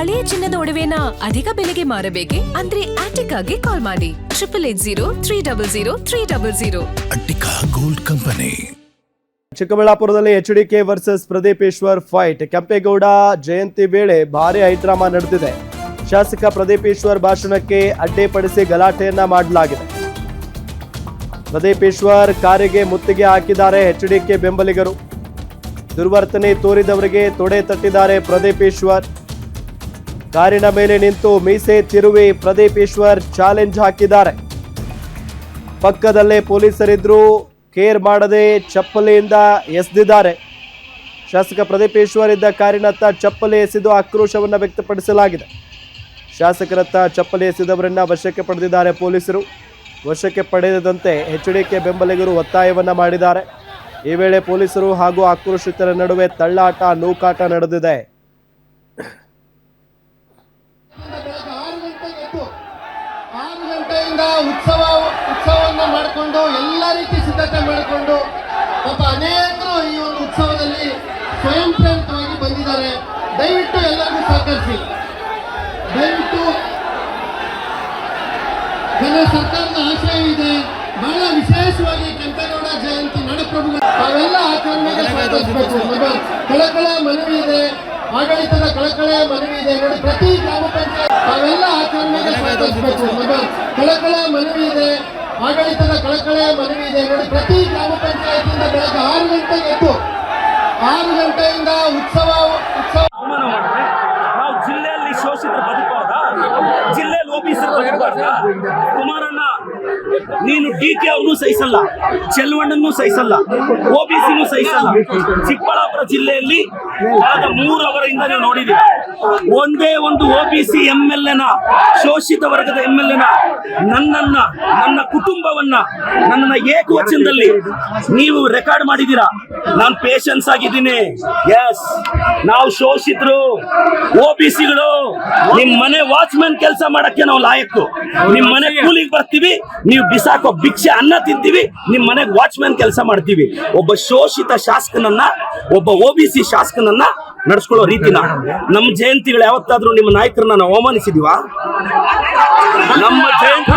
ಹಳೆಯ ಚಿನ್ನದ ಒಡವೆನ ಅಧಿಕ ಬೆಲೆಗೆ ಮಾರಬೇಕೆ? ಅಂದ್ರೆ ಆಟಿಕಾಗೆ ಕಾಲ್ ಮಾಡಿ 8880 ಅಟ್ಟಿಕಾ ಗೋಲ್ಡ್ ಕಂಪನಿ. ಚಿಕ್ಕಬಳ್ಳಾಪುರದಲ್ಲಿ HDK versus Pradeep Eshwar fight. Kempegowda Jayanti ವೇಳೆ ಭಾರಿ ಹೈಡ್ರಾಮಾ ನಡೆದಿದೆ. ಶಾಸಕ ಪ್ರದೀಪ್ ಈಶ್ವರ್ ಭಾಷಣಕ್ಕೆ ಅಡ್ಡಿಪಡಿಸಿ ಗಲಾಟೆಯನ್ನ ಮಾಡಲಾಗಿದೆ. ಪ್ರದೀಪ್ ಈಶ್ವರ್ ಕಾರಿಗೆ ಮುತ್ತಿಗೆ ಹಾಕಿದ್ದಾರೆ ಎಚ್ಡಿಕೆ ಬೆಂಬಲಿಗರು. ದುರ್ವರ್ತನೆ ತೋರಿದವರಿಗೆ ತೊಡೆ ತಟ್ಟಿದ್ದಾರೆ ಪ್ರದೀಪ್ ಈಶ್ವರ್. ಕಾರಿನ ಮೇಲೆ ನಿಂತು ಮೀಸೆ ತಿರುವಿ ಪ್ರದೀಪ್ ಈಶ್ವರ್ ಚಾಲೆಂಜ್ ಹಾಕಿದ್ದಾರೆ. ಪಕ್ಕದಲ್ಲೇ ಪೊಲೀಸರಿದ್ರು, ಕೇರ್ ಮಾಡದೆ ಚಪ್ಪಲಿಯಿಂದ ಎಸೆದಿದ್ದಾರೆ. ಶಾಸಕ ಪ್ರದೀಪ್ ಈಶ್ವರ್ ಇದ್ದ ಕಾರಿನತ್ತ ಚಪ್ಪಲಿ ಎಸೆದು ಆಕ್ರೋಶವನ್ನು ವ್ಯಕ್ತಪಡಿಸಲಾಗಿದೆ. ಶಾಸಕರತ್ತ ಚಪ್ಪಲಿ ಎಸೆದವರನ್ನ ವಶಕ್ಕೆ ಪಡೆದಿದ್ದಾರೆ ಪೊಲೀಸರು. ವಶಕ್ಕೆ ಪಡೆಯದಂತೆ ಎಚ್ಡಿಕೆ ಬೆಂಬಲಿಗರು ಒತ್ತಾಯವನ್ನ ಮಾಡಿದ್ದಾರೆ. ಈ ವೇಳೆ ಪೊಲೀಸರು ಹಾಗೂ ಆಕ್ರೋಶಿತರ ನಡುವೆ ತಳ್ಳಾಟ, ನೂಕಾಟ ನಡೆದಿದೆ. 6 ಗಂಟೆಯಿಂದ ಉತ್ಸವವನ್ನು ಮಾಡಿಕೊಂಡು ಎಲ್ಲ ರೀತಿ ಸಿದ್ಧತೆ ಮಾಡಿಕೊಂಡು ಪಾಪ ಅನೇಕರು ಈ ಒಂದು ಉತ್ಸವದಲ್ಲಿ ಸ್ವಯಂ ಪ್ರೇರಿತವಾಗಿ ಬಂದಿದ್ದಾರೆ. ದಯವಿಟ್ಟು ಎಲ್ಲರಿಗೂ ಸಹಕರಿಸಿ. ದಯವಿಟ್ಟು ಸರ್ಕಾರದ ಆಶಯ ಇದೆ, ಬಹಳ ವಿಶೇಷವಾಗಿ ಕೆಂಪೇಗೌಡ ಜಯಂತಿ ನಾಡಪ್ರಭುಗಳು ತಾವೆಲ್ಲ ಆಚರಣೆಗೆ ಸಹಕರಿಸಬೇಕು. ಕಳಕಳ ಮನವಿ ಇದೆ, ಆಡಳಿತದ ಕಳಕಳೆ ಮನವಿ ಇದೆ ನೋಡಿ. ಪ್ರತಿ ಗ್ರಾಮ ಪಂಚಾಯತ್ ತಾವೆಲ್ಲ ಆಚರಣೆಗೆ ಸಹಕರಿಸಬೇಕು. ಕಳಕಳ ಮನವಿ ಇದೆ, ಆಡಳಿತದ ಕಳಕಳೆ ಮನವಿ ಇದೆ ನೋಡಿ. ಪ್ರತಿ ಗ್ರಾಮ ಪಂಚಾಯತಿಂದ ಬೆಳಗ್ಗೆ 6 ಗಂಟೆಗೆ ಎದ್ದು 6 ಗಂಟೆಯಿಂದ ಉತ್ಸವ ಮಾಡಿದ್ರೆ ನಾವು ಜಿಲ್ಲೆಯಲ್ಲಿ ಶೋಷಿತರು ಬದುಕಬಾರ್ದ? ಜಿಲ್ಲೆಯಲ್ಲಿ ಓಬಿಸಿರು ಬದುಕಬಾರ್ದ? ಕುಮಾರಣ್ಣ, ನೀನು ಡಿಕೆ ಅವ್ರನ್ನೂ ಸಹಿಸಲ್ಲ, ಚೆಲ್ವಣ್ಣನ್ನು ಸಹಿಸಲ್ಲ, ಓಬಿಸಿನೂ ಸಹಿಸಲ್ಲ. ಚಿಕ್ಕಬಳ್ಳಾಪುರ ಜಿಲ್ಲೆಯಲ್ಲಿ ಕಳೆದ 3 ಅವರಿಂದ ನೀವು ನೋಡಿದ್ದೀರಿ, ಒಂದೇ ಒಂದು ಓಬಿಸಿ MLA ಶೋಷಿತ ವರ್ಗದ MLA ನನ್ನ ಕುಟುಂಬವನ್ನ ನನ್ನನ್ನ ಏಕವಚನದಲ್ಲಿ ನೀವು ರೆಕಾರ್ಡ್ ಮಾಡಿದ್ದೀರಾ. ನಾನು ಪೇಷನ್ಸ್ ಆಗಿದ್ದೀನಿ. ಎಸ್, ನಾವು ಶೋಷಿತರು, ಓಬಿಸಿಗಳು. ನಿಮ್ ಮನೆ ವಾಚ್ಮನ್ ಕೆಲಸ ಮಾಡಕ್ಕೆ ನಾವು ಲಾಯಕ್ಕು. ನಿಮ್ ಮನೆ ಕೂಲಿಗೆ ಬರ್ತೀವಿ, ನೀವು ಬಿಸಾಕೋ ಭಿಕ್ಷೆ ಅನ್ನ ತಿಂತೀವಿ, ನಿಮ್ ಮನೆಗೆ ವಾಚ್ಮನ್ ಕೆಲಸ ಮಾಡ್ತೀವಿ. ಒಬ್ಬ ಶೋಷಿತ ಶಾಸಕನನ್ನ, ಒಬ್ಬ ಓಬಿಸಿ ಶಾಸಕನನ್ನ ನಡೆಸ್ಕೊಳ್ಳೋ ರೀತಿನ ನಮ್ಮ ಜಯಂತಿಗಳು ಯಾವತ್ತಾದ್ರೂ ನಿಮ್ಮ ನಾಯಕರನ್ನ ನಾವು ಅವಮಾನಿಸಿದೀವ? ನಮ್ಮ ಜಯಂತಿ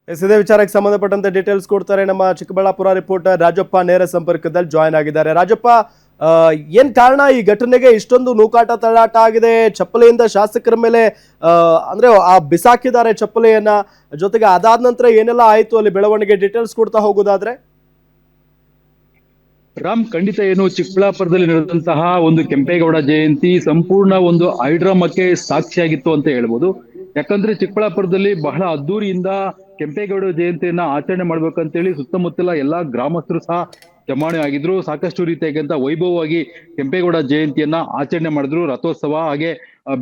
ಇದೇ ವಿಚಾರಕ್ಕೆ ಸಂಬಂಧಪಟ್ಟಂತೆ ಡೀಟೇಲ್ಸ್ ಕೊಡ್ತಾರೆ ನಮ್ಮ ಚಿಕ್ಕಬಳ್ಳಾಪುರ ರಿಪೋರ್ಟರ್ ರಾಜಪ್ಪ. ನೇರ ಸಂಪರ್ಕದಲ್ಲಿ ಜಾಯ್ನ್ ಆಗಿದ್ದಾರೆ. ರಾಜಪ್ಪ, ಏನ್ ಕಾರಣ ಈ ಘಟನೆಗೆ ಇಷ್ಟೊಂದು ನೂಕಾಟ ತಳ್ಳಾಟ ಆಗಿದೆ? ಚಪ್ಪಲಿಯಿಂದ ಶಾಸಕರ ಮೇಲೆ ಅಂದ್ರೆ ಆ ಬಿಸಾಕಿದ್ದಾರೆ ಚಪ್ಪಲಿಯನ್ನ. ಜೊತೆಗೆ ಅದಾದ ನಂತರ ಏನೆಲ್ಲ ಆಯ್ತು ಅಲ್ಲಿ ಬೆಳವಣಿಗೆ? ಡೀಟೇಲ್ಸ್ ಕೊಡ್ತಾ ಹೋಗೋದಾದ್ರೆ. ರಾಮ್, ಖಂಡಿತ ಏನು ಚಿಕ್ಕಬಳ್ಳಾಪುರದಲ್ಲಿ ನಡೆದಂತಹ ಒಂದು ಕೆಂಪೇಗೌಡ ಜಯಂತಿ ಸಂಪೂರ್ಣ ಒಂದು ಹೈಡ್ರಾಮಕ್ಕೆ ಸಾಕ್ಷಿಯಾಗಿತ್ತು ಅಂತ ಹೇಳ್ಬೋದು. ಯಾಕಂದ್ರೆ ಚಿಕ್ಕಬಳ್ಳಾಪುರದಲ್ಲಿ ಬಹಳ ಅದ್ದೂರಿಯಿಂದ ಕೆಂಪೇಗೌಡ ಜಯಂತಿಯನ್ನ ಆಚರಣೆ ಮಾಡ್ಬೇಕಂತೇಳಿ ಸುತ್ತಮುತ್ತಲ ಎಲ್ಲಾ ಗ್ರಾಮಸ್ಥರು ಸಹ ಜಮಾವಣೆ ಆಗಿದ್ರು. ಸಾಕಷ್ಟು ರೀತಿಯಾಗಿಂತ ವೈಭವವಾಗಿ ಕೆಂಪೇಗೌಡ ಜಯಂತಿಯನ್ನ ಆಚರಣೆ ಮಾಡಿದ್ರು. ರಥೋತ್ಸವ ಹಾಗೆ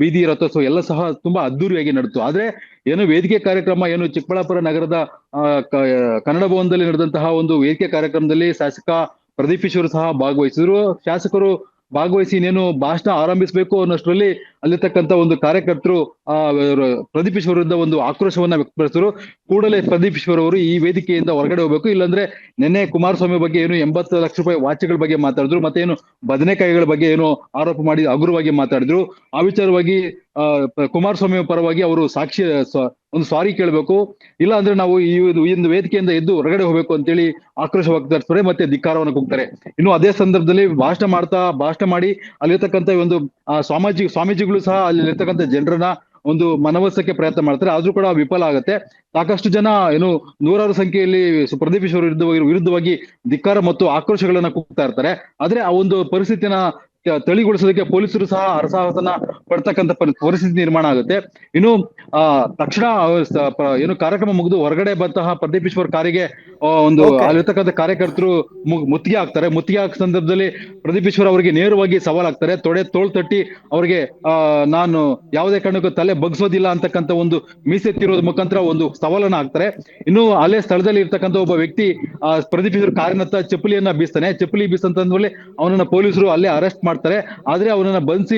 ಬೀದಿ ರಥೋತ್ಸವ ಎಲ್ಲ ಸಹ ತುಂಬಾ ಅದ್ದೂರಿಯಾಗಿ ನಡೆಯಿತು. ಆದ್ರೆ ಏನು ವೇದಿಕೆ ಕಾರ್ಯಕ್ರಮ, ಏನು ಚಿಕ್ಕಬಳ್ಳಾಪುರ ನಗರದ ಕನ್ನಡ ಭವನದಲ್ಲಿ ನಡೆದಂತಹ ಒಂದು ವೇದಿಕೆ ಕಾರ್ಯಕ್ರಮದಲ್ಲಿ ಶಾಸಕ ಪ್ರದೀಪ್ ಈಶ್ವರ್ ಸಹ ಭಾಗವಹಿಸಿದ್ರು. ಶಾಸಕರು ಭಾಗವಹಿಸಿ ಇನ್ನೇನು ಭಾಷಣ ಆರಂಭಿಸಬೇಕು ಅನ್ನೋಷ್ಟರಲ್ಲಿ ಅಲ್ಲಿರ್ತಕ್ಕಂಥ ಒಂದು ಕಾರ್ಯಕರ್ತರು ಪ್ರದೀಪ್ ಈಶ್ವರ್ ವಿರುದ್ಧ ಒಂದು ಆಕ್ರೋಶವನ್ನ ವ್ಯಕ್ತಪಡಿಸಿದ್ರು. ಕೂಡಲೇ ಪ್ರದೀಪ್ ಈಶ್ವರ್ ಅವರು ಈ ವೇದಿಕೆಯಿಂದ ಹೊರಗಡೆ ಹೋಗ್ಬೇಕು, ಇಲ್ಲಾಂದ್ರೆ ನಿನ್ನೆ ಕುಮಾರಸ್ವಾಮಿ ಬಗ್ಗೆ ಏನು 80 ಲಕ್ಷ ರೂಪಾಯಿ ವಾಚ್ಗಳ ಬಗ್ಗೆ ಮಾತಾಡಿದ್ರು, ಮತ್ತೆ ಏನು ಬದನೆಕಾಯಿಗಳ ಬಗ್ಗೆ ಏನು ಆರೋಪ ಮಾಡಿ ಹಗುರವಾಗಿ ಮಾತಾಡಿದ್ರು. ಆ ವಿಚಾರವಾಗಿ ಕುಮಾರಸ್ವಾಮಿ ಪರವಾಗಿ ಅವರು ಒಂದು ಸಾರಿ ಕೇಳಬೇಕು, ಇಲ್ಲ ಅಂದ್ರೆ ನಾವು ಈ ಒಂದು ವೇದಿಕೆಯಿಂದ ಎದ್ದು ಹೊರಗಡೆ ಹೋಗ್ಬೇಕು ಅಂತೇಳಿ ಆಕ್ರೋಶ ವ್ಯಕ್ತಪಡಿಸ್ತಾರೆ, ಮತ್ತೆ ಧಿಕ್ಕಾರವನ್ನು ಕೂಗ್ತಾರೆ. ಇನ್ನು ಅದೇ ಸಂದರ್ಭದಲ್ಲಿ ಭಾಷಣ ಮಾಡಿ ಅಲ್ಲಿರ್ತಕ್ಕಂಥ ಒಂದು ಸ್ವಾಮೀಜಿಗಳು ಸಹ ಅಲ್ಲಿರ್ತಕ್ಕಂಥ ಜನರನ್ನ ಒಂದು ಮನವೊಲಿಸಕ್ಕೆ ಪ್ರಯತ್ನ ಮಾಡ್ತಾರೆ. ಆದ್ರೂ ಕೂಡ ವಿಫಲ ಆಗುತ್ತೆ. ಸಾಕಷ್ಟು ಜನ ಏನು 100ರ ಸಂಖ್ಯೆಯಲ್ಲಿ ಪ್ರದೀಪ್ ಈಶ್ವರ್ ವಿರುದ್ಧವಾಗಿ ಧಿಕ್ಕಾರ ಮತ್ತು ಆಕ್ರೋಶಗಳನ್ನ ಕೂಗ್ತಾ ಇರ್ತಾರೆ. ಆದ್ರೆ ಆ ಒಂದು ಪರಿಸ್ಥಿತಿನ ತಳಿಗೊಳಿಸೋದಕ್ಕೆ ಪೊಲೀಸರು ಸಹ ಹರಸಾಹಸನ ಪಡ್ತಕ್ಕಂಥ ಪರಿಸ್ಥಿತಿ ನಿರ್ಮಾಣ ಆಗುತ್ತೆ. ಇನ್ನು ತಕ್ಷಣ ಏನು ಕಾರ್ಯಕ್ರಮ ಮುಗಿದು ಹೊರಗಡೆ ಬಂತಹ ಪ್ರದೀಪ್ ಈಶ್ವರ್ ಕಾರಿಗೆ ಒಂದು ಅಲ್ಲಿರ್ತಕ್ಕಂಥ ಕಾರ್ಯಕರ್ತರು ಮುತ್ತಿಗೆ ಹಾಕ್ತಾರೆ. ಮುತ್ತಿಗೆ ಹಾಕೋ ಸಂದರ್ಭದಲ್ಲಿ ಪ್ರದೀಪ್ ಈಶ್ವರ್ ಅವರಿಗೆ ನೇರವಾಗಿ ಸವಾಲಾಗ್ತಾರೆ. ತೋಳ್ ತಟ್ಟಿ ಅವರಿಗೆ ನಾನು ಯಾವುದೇ ಕಾರಣಕ್ಕೂ ತಲೆ ಬಗ್ಸೋದಿಲ್ಲ ಅಂತಕ್ಕಂಥ ಒಂದು ಮೀಸೆತ್ತಿರೋದ್ ಮುಖಾಂತರ ಒಂದು ಸವಾಲನ್ನ ಹಾಕ್ತಾರೆ. ಇನ್ನು ಅಲ್ಲೇ ಸ್ಥಳದಲ್ಲಿ ಇರ್ತಕ್ಕಂಥ ಒಬ್ಬ ವ್ಯಕ್ತಿ ಪ್ರದೀಪ್ ಈಶ್ವರ್ ಕಾರಿನತ್ತ ಚಪ್ಪಲಿಯನ್ನ ಬೀಸ್ತಾನೆ. ಚಪ್ಪಲಿ ಬೀಸಂತಂದ್ಮೇಲೆ ಅವನನ್ನ ಪೊಲೀಸರು ಅಲ್ಲೇ ಅರೆಸ್ಟ್ ಮಾಡ್ತಾರೆ. ಆದ್ರೆ ಅವನನ್ನ ಬಂಧಿಸಿ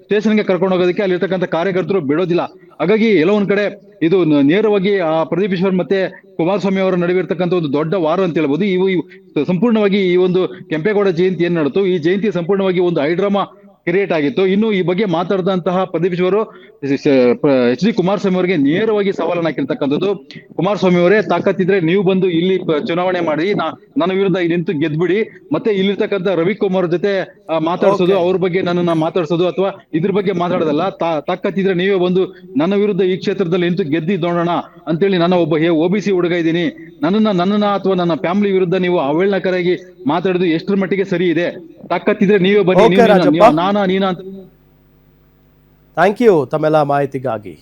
ಸ್ಟೇಷನ್ಗೆ ಕರ್ಕೊಂಡು ಹೋಗೋದಕ್ಕೆ ಅಲ್ಲಿರ್ತಕ್ಕಂಥ ಕಾರ್ಯಕರ್ತರು ಬಿಡೋದಿಲ್ಲ. ಹಾಗಾಗಿ ಎಲ್ಲೋ ಒಂದ್ ಕಡೆ ಇದು ನೇರವಾಗಿ ಆ ಪ್ರದೀಪ್ ಈಶ್ವರ್ ಮತ್ತೆ ಕುಮಾರಸ್ವಾಮಿ ಅವರ ನಡುವೆ ಇರ್ತಕ್ಕಂಥ ಒಂದು ದೊಡ್ಡ ವಾರ ಅಂತ ಹೇಳ್ಬೋದು. ಇವು ಸಂಪೂರ್ಣವಾಗಿ ಈ ಒಂದು ಕೆಂಪೇಗೌಡ ಜಯಂತಿ ಏನ್ ನಡೆಯಿತು, ಈ ಜಯಂತಿ ಸಂಪೂರ್ಣವಾಗಿ ಒಂದು ಹೈಡ್ರಾಮಾ ಕ್ರಿಯೇಟ್ ಆಗಿತ್ತು. ಇನ್ನು ಈ ಬಗ್ಗೆ ಮಾತಾಡಿದಂತಹ ಪ್ರದೀಪ್ ಈಶ್ವರ್ ಎಚ್ ಡಿ ಕುಮಾರಸ್ವಾಮಿ ಅವರಿಗೆ ನೇರವಾಗಿ ಸವಾಲನ್ನ ಹಾಕಿರ್ತಕ್ಕಂಥದ್ದು. ಕುಮಾರಸ್ವಾಮಿ ಅವರೇ, ತಾಕತ್ತಿದ್ರೆ ನೀವು ಬಂದು ಇಲ್ಲಿ ಚುನಾವಣೆ ಮಾಡಿ ನನ್ನ ವಿರುದ್ಧ ನಿಂತು ಗೆದ್ಬಿಡಿ, ಮತ್ತೆ ಇಲ್ಲಿರ್ತಕ್ಕಂಥ ರವಿಕುಮಾರ್ ಜೊತೆ ಮಾತಾಡ್ಸೋದು, ಅವ್ರ ಬಗ್ಗೆ ನನ್ನನ್ನ ಮಾತಾಡ್ಸೋದು ಅಥವಾ ಇದ್ರ ಬಗ್ಗೆ ಮಾತಾಡೋದಲ್ಲ, ತಾಕತ್ತಿದ್ರೆ ನೀವೇ ಬಂದು ನನ್ನ ವಿರುದ್ಧ ಈ ಕ್ಷೇತ್ರದಲ್ಲಿ ನಿಂತು ಗೆದ್ದಿ ನೋಡೋಣ ಅಂತೇಳಿ, ನನ್ನ ಒಬ್ಬ OBC ಹುಡುಗ ಇದ್ದೀನಿ, ನನ್ನನ್ನ ಅಥವಾ ನನ್ನ ಫ್ಯಾಮಿಲಿ ವಿರುದ್ಧ ನೀವು ಅವೇಳನಕರಾಗಿ ಮಾತಾಡೋದು ಎಷ್ಟರ ಮಟ್ಟಿಗೆ ಸರಿ ಇದೆ? ತಾಕತ್ತಿದ್ರೆ ನೀವೇ ಬನ್ನಿ, Okay, ರಾಜಪ್ಪ. ನೀನಾ ಅಂತ. ಥ್ಯಾಂಕ್ ಯು ತಮ್ಮೆಲ್ಲ ಮಾಹಿತಿಗಾಗಿ.